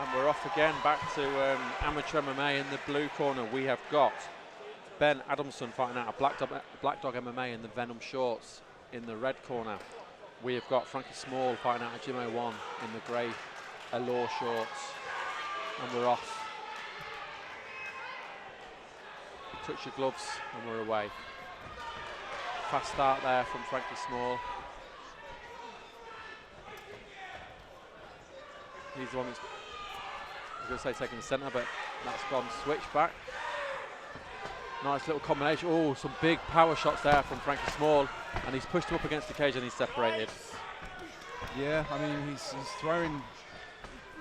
And we're off again back to amateur MMA. In the blue corner, we have got Ben Adamson fighting out of Black Dog MMA in the Venom shorts. In the red corner, we have got Frankie Small fighting out of Gym 01 in the grey Allure shorts. And we're off. Touch your gloves and we're away. Fast start there from Frankie Small. He's the one that's, I was going to say taking the centre, but that's gone switch back. Nice little combination. Oh, some big power shots there from Frankie Small, and he's pushed him up against the cage and he's separated. Yeah, I mean, he's throwing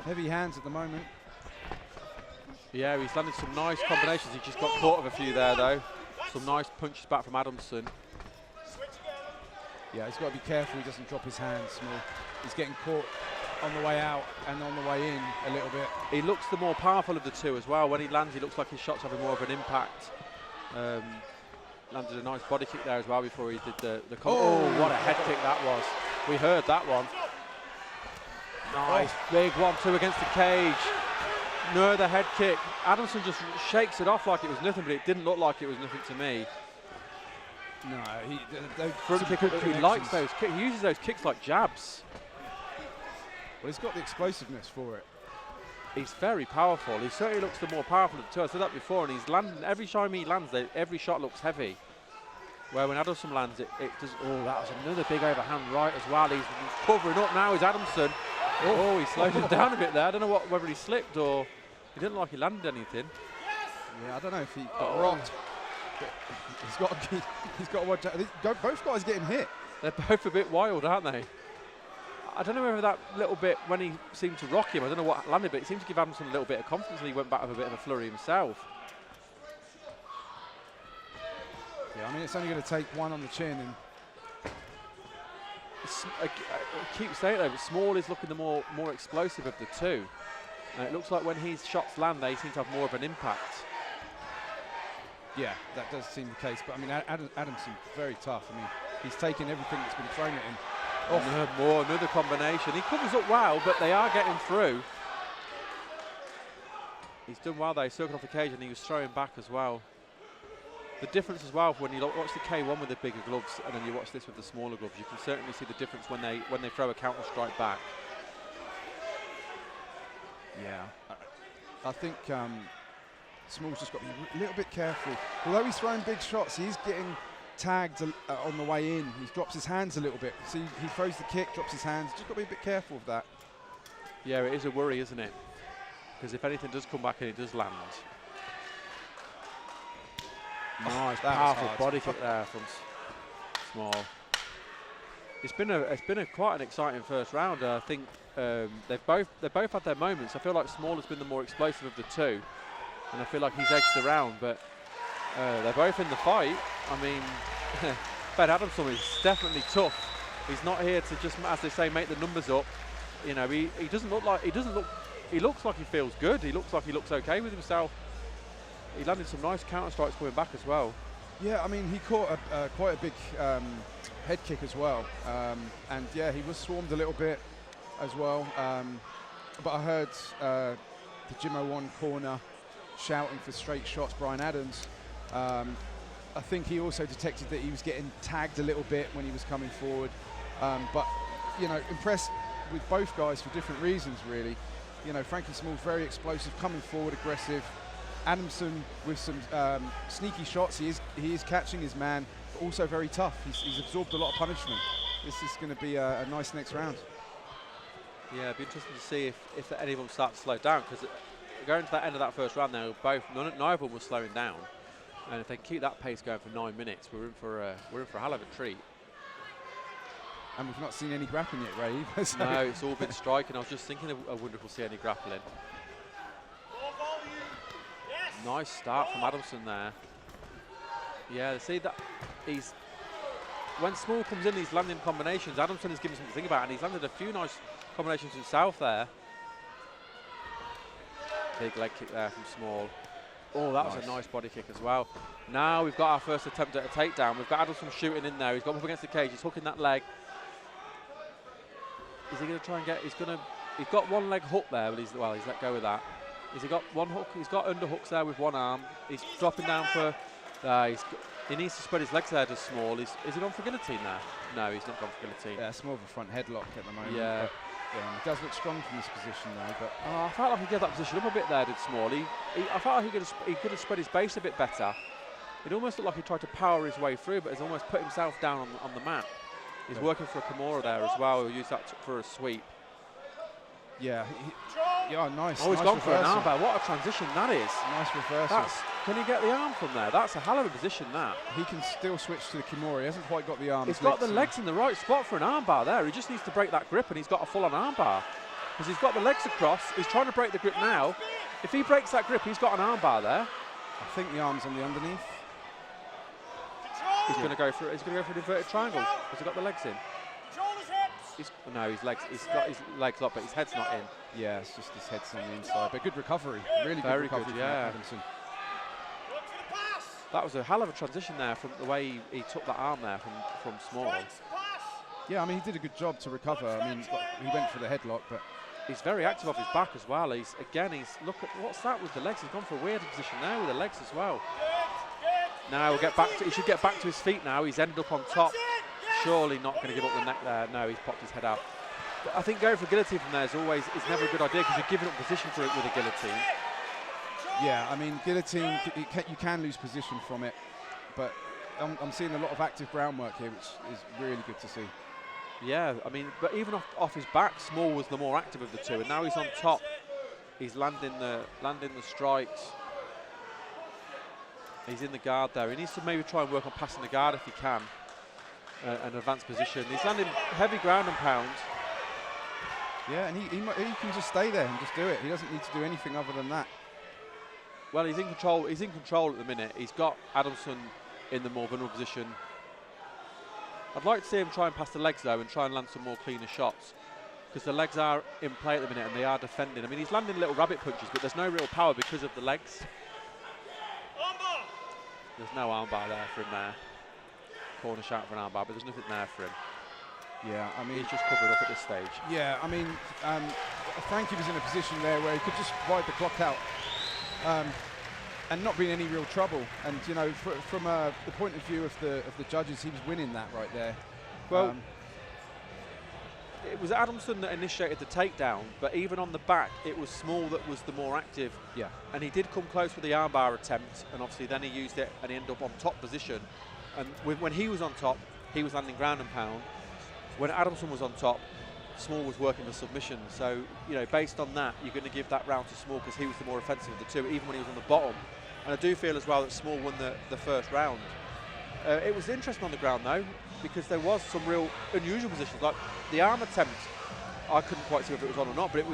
heavy hands at the moment. Yeah, he's landed some nice combinations. He just got caught of a few there, though. Some nice punches back from Adamson. Yeah, he's got to be careful he doesn't drop his hands, Small. He's getting caught on the way out and on the way in a little bit. He looks the more powerful of the two as well. When he lands, he looks like his shot's having more of an impact. Landed a nice body kick there as well before he did the oh, what a head kick that was. We heard that one. Nice, big 1-2 against the cage. No, the head kick. Adamson just shakes it off like it was nothing, but it didn't look like it was nothing to me. No, front kick, he likes those kicks. He uses those kicks like jabs. Well, he's got the explosiveness for it. He's very powerful. He certainly looks the more powerful of the two. I said that before, and he's landing, every time he lands, every shot looks heavy. Where when Adamson lands, it does, oh, that was another big overhand right as well. He's covering up now, is Adamson. Oh, he slowed him down a bit there. I don't know whether he slipped or he didn't look like he landed anything. Yeah, I don't know if he got rocked. He's got to watch out. Both guys getting hit. They're both a bit wild, aren't they? I don't know whether that little bit when he seemed to rock him, I don't know what landed, but it seemed to give Adamson a little bit of confidence and he went back with a bit of a flurry himself. Yeah, I mean, it's only going to take one on the chin. And I keep saying it though, but Small is looking the more explosive of the two. And it looks like when his shots land, they seem to have more of an impact. Yeah, that does seem the case. But I mean, Adamson, very tough. I mean, he's taken everything that's been thrown at him. Oh, another combination. He covers up well, but they are getting through. He's done well there. He circled off the cage and he was throwing back as well. The difference as well when you watch the K1 with the bigger gloves and then you watch this with the smaller gloves, you can certainly see the difference when they throw a counter strike back. Yeah, I think Small's just got to be a little bit careful. Although he's throwing big shots, he's getting tagged on the way in. He drops his hands a little bit. See, he throws the kick, drops his hands. Just got to be a bit careful of that. Yeah, it is a worry, isn't it? Because if anything does come back and it does land. Nice, powerful body kick there from Small. It's been quite an exciting first round. I think they've both had their moments. I feel like Small has been the more explosive of the two, and I feel like he's edged the round. But they're both in the fight. I mean, Ben Adamson is definitely tough. He's not here to just, as they say, make the numbers up. You know, he looks like he feels good. He looks like he looks okay with himself. He landed some nice counter strikes coming back as well. Yeah, I mean, he caught quite a big head kick as well. And yeah, he was swarmed a little bit as well. But I heard the Gym 01 corner shouting for straight shots, Brian Adams. I think he also detected that he was getting tagged a little bit when he was coming forward. But, you know, impressed with both guys for different reasons, really. You know, Frankie Small's very explosive, coming forward, aggressive. Adamson with some sneaky shots. He is catching his man, but also very tough. He's absorbed a lot of punishment. This is going to be a nice next round. Yeah, it'd be interesting to see if any of them start to slow down, because going to that end of that first round, neither of them were slowing down. And if they keep that pace going for 9 minutes, we're in for a hell of a treat. And we've not seen any grappling yet, Ray. Either, so. No, it's all been striking. I was just thinking, I wonder if we'll see any grappling. Nice start from Adamson there. Yeah, see that when Small comes in, he's landing combinations. Adamson is giving something to think about, and he's landed a few nice combinations himself there. Big leg kick there from Small. Oh, that was a nice body kick as well. Now we've got our first attempt at a takedown. We've got Adamson shooting in there. He's got him up against the cage. He's hooking that leg. Is he going to try and get? He's going to He's got one leg hook there, but he's let go of that. He's got one hook. He's got underhooks there with one arm. He's dropping down for. He needs to spread his legs there to small. Is he gone for guillotine there? No, he's not gone for guillotine. Yeah, it's more of a front headlock at the moment. Yeah. Yeah, he does look strong from this position though. But I felt like he gave that position up a bit there, did Small. I felt like he could have spread his base a bit better. It almost looked like he tried to power his way through, but has almost put himself down on the mat. He's working for a Kimura there as well. He'll use that for a sweep. Yeah, yeah, nice. Oh, he's nice gone for an reversal. armbar. What a transition that is. Nice reversal. Can he get the arm from there? That's a hell of a position, that. He can still switch to the Kimura. He hasn't quite got the arms. He's got the legs in the right spot for an armbar there. He just needs to break that grip, and he's got a full-on armbar. Because he's got the legs across. He's trying to break the grip now. If he breaks that grip, he's got an armbar there. I think the arm's on the underneath. He's going to go for an inverted triangle. Has he got the legs in? No, his legs. He's got his legs up, but his head's not in. Yeah, it's just his head's on the inside. But good recovery, really Very good recovery good, yeah. from Adamson. That was a hell of a transition there from the way he took that arm there from Small. Yeah, I mean, he did a good job to recover. I mean, he went for the headlock, but he's very active off his back as well. He's look at what's that with the legs. He's gone for a weird position there with the legs as well. Now we'll get back to. He should get back to his feet now. He's ended up on top. Surely not going to give up the neck there. No, he's popped his head out. But I think going for guillotine from there is never a good idea because you're giving up position for it with a guillotine. Yeah, I mean, guillotine, you can lose position from it, but I'm seeing a lot of active groundwork here, which is really good to see. Yeah, I mean, but even off his back, Small was the more active of the two, and now he's on top. He's landing the strikes. He's in the guard there. He needs to maybe try and work on passing the guard if he can. An advanced position. He's landing heavy ground and pound. Yeah, and he can just stay there and just do it. He doesn't need to do anything other than that. Well, he's in control. He's in control at the minute. He's got Adamson in the more vulnerable position. I'd like to see him try and pass the legs though and try and land some more cleaner shots because the legs are in play at the minute and they are defending. I mean, he's landing little rabbit punches, but there's no real power because of the legs. There's no armbar there for him there. Corner shout for an armbar, but there's nothing there for him. Yeah, I mean, he's just covered up at this stage. Yeah, I mean, Frankie was in a position there where he could just ride the clock out and not be in any real trouble. And you know, from the point of view of the judges, he was winning that right there. Well, it was Adamson that initiated the takedown, but even on the back, it was Small that was the more active. Yeah, and he did come close with the armbar attempt, and obviously then he used it, and he ended up on top position. And when he was on top, he was landing ground and pound. When Adamson was on top, Small was working for submission. So, you know, based on that, you're going to give that round to Small because he was the more offensive of the two, even when he was on the bottom. And I do feel as well that Small won the first round. It was interesting on the ground, though, because there was some real unusual positions. Like the arm attempt, I couldn't quite see if it was on or not, but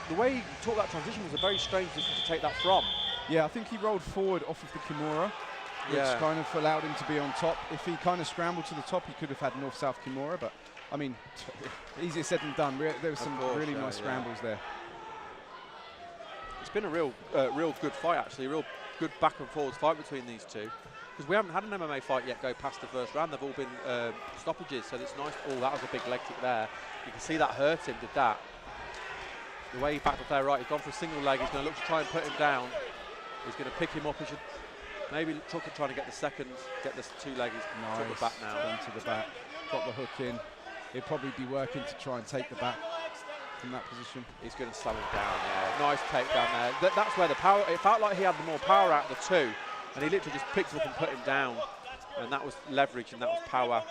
the way he took that transition was a very strange position to take that from. Yeah, I think he rolled forward off of the Kimura, which kind of allowed him to be on top. If he kind of scrambled to the top, he could have had north-south Kimura, but I mean, easier said than done. There were some really nice scrambles there. It's been a real good fight, actually, a real good back and forwards fight between these two. Because we haven't had an MMA fight yet go past the first round. They've all been stoppages, so it's nice. Oh, that was a big leg kick there. You can see that hurt him, did that. The way he backed up there, right, he's gone for a single leg. He's going to look to try and put him down. He's going to pick him up. He should maybe trying to get the second, get the two leg. He's took the back now. Into the back, got the hook in. He'll probably be working to try and take the back from that position. He's going to slam him down, yeah. Nice takedown there. That's where the power, it felt like he had the more power out of the two, and he literally just picked him up and put him down. And that was leverage and that was power.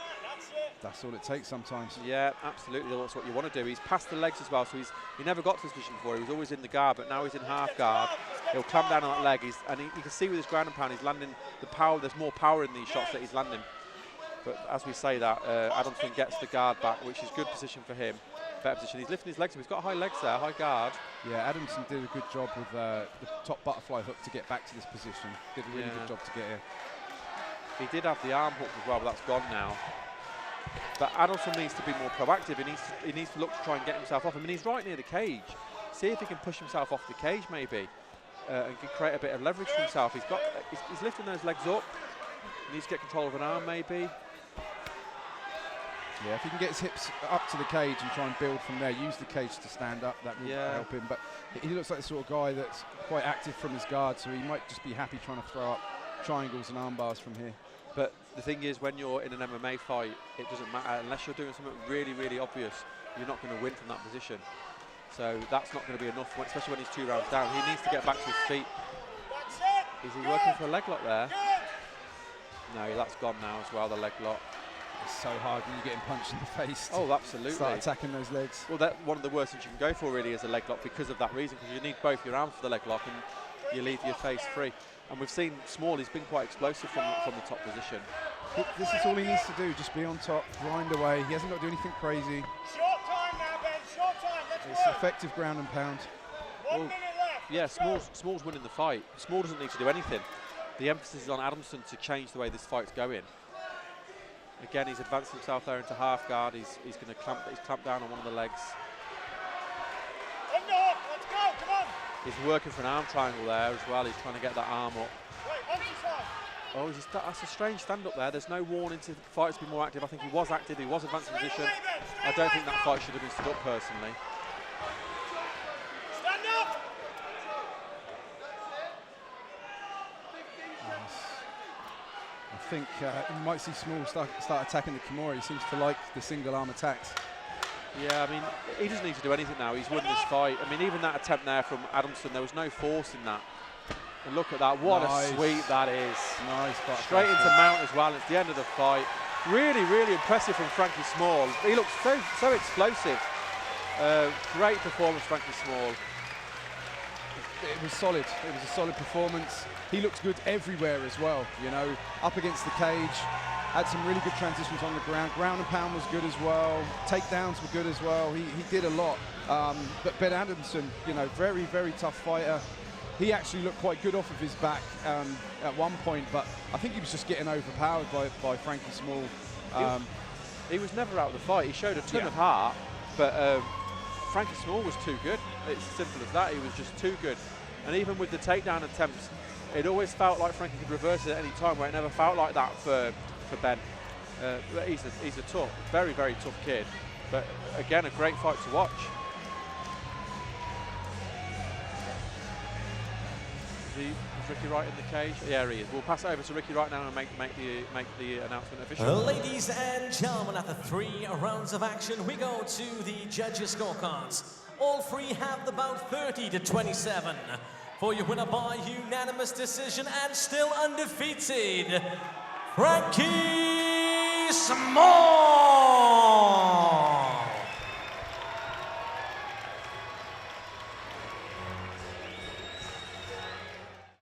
That's all it takes sometimes. Yeah, absolutely. That's what you want to do. He's passed the legs as well, so he never got to this position before. He was always in the guard, but now he's in half guard. He'll clamp down on that leg, you can see with his ground and pound, he's landing the power. There's more power in these shots that he's landing. But as we say that, Adamson gets the guard back, which is good position for him. Better position. He's lifting his legs up. He's got high legs there, high guard. Yeah, Adamson did a good job with the top butterfly hook to get back to this position. Did a really good job to get here. He did have the arm hook as well, but that's gone now. But Adamson needs to be more proactive. He needs to look to try and get himself off. I mean, he's right near the cage. See if he can push himself off the cage, maybe, and can create a bit of leverage for himself. He's lifting those legs up. He needs to get control of an arm, maybe. Yeah, if he can get his hips up to the cage and try and build from there, use the cage to stand up, that will help him. But he looks like the sort of guy that's quite active from his guard, so he might just be happy trying to throw up triangles and arm bars from here. But the thing is, when you're in an MMA fight, it doesn't matter. Unless you're doing something really, really obvious, you're not going to win from that position. So that's not going to be enough, especially when he's 2 rounds down. He needs to get back to his feet. Is he working for a leg lock there? No, that's gone now as well, the leg lock. It's so hard when you're getting punched in the face. Oh, absolutely. Start attacking those legs. Well, that's one of the worst things you can go for, really, is a leg lock because of that reason, because you need both your arms for the leg lock and you leave your face free. And we've seen Small, he's been quite explosive from the top position. This is all he needs to do, just be on top, grind away. He hasn't got to do anything crazy. Short time now, Ben, short time, let's It's work. effective ground and pound. 1 minute left. Yeah, Small's winning the fight. Small doesn't need to do anything. The emphasis is on Adamson to change the way this fight's going. Again, he's advanced himself there into half guard. He's going to clamp down on one of the legs. Underhook, let's go, come on. He's working for an arm triangle there as well. He's trying to get that arm up. Wait, on your side. Oh, that's a strange stand up there. There's no warning to the fight to be more active. I think he was active, he was advancing position. I don't think that fight should have been stood up personally. Stand up. I think you might see Small start attacking the Kimura. He seems to like the single arm attacks. Yeah, I mean, he doesn't need to do anything now. He's won this fight. I mean, even that attempt there from Adamson, there was no force in that. And look at that, what a sweep that is. Nice. Straight into mount as well. It's the end of the fight. Really, really impressive from Frankie Small. He looks so explosive. Great performance, Frankie Small. It was solid. It was a solid performance. He looked good everywhere as well, you know, up against the cage. Had some really good transitions on the ground. Ground and pound was good as well. Takedowns were good as well. He did a lot. But Ben Adamson, you know, very, very tough fighter. He actually looked quite good off of his back at one point, but I think he was just getting overpowered by Frankie Small. He was never out of the fight. He showed a ton of heart, but Frankie Small was too good. It's as simple as that. He was just too good. And even with the takedown attempts, it always felt like Frankie could reverse it at any time, where it never felt like that for Ben. But he's a tough, very, very tough kid. But again, a great fight to watch. Is Ricky Wright in the cage? Yeah, he is. We'll pass it over to Ricky right now and make the announcement official. Ladies and gentlemen, after 3 rounds of action, we go to the judges' scorecards. All three have the bout 30-27. For your winner by unanimous decision and still undefeated, Frankie Small!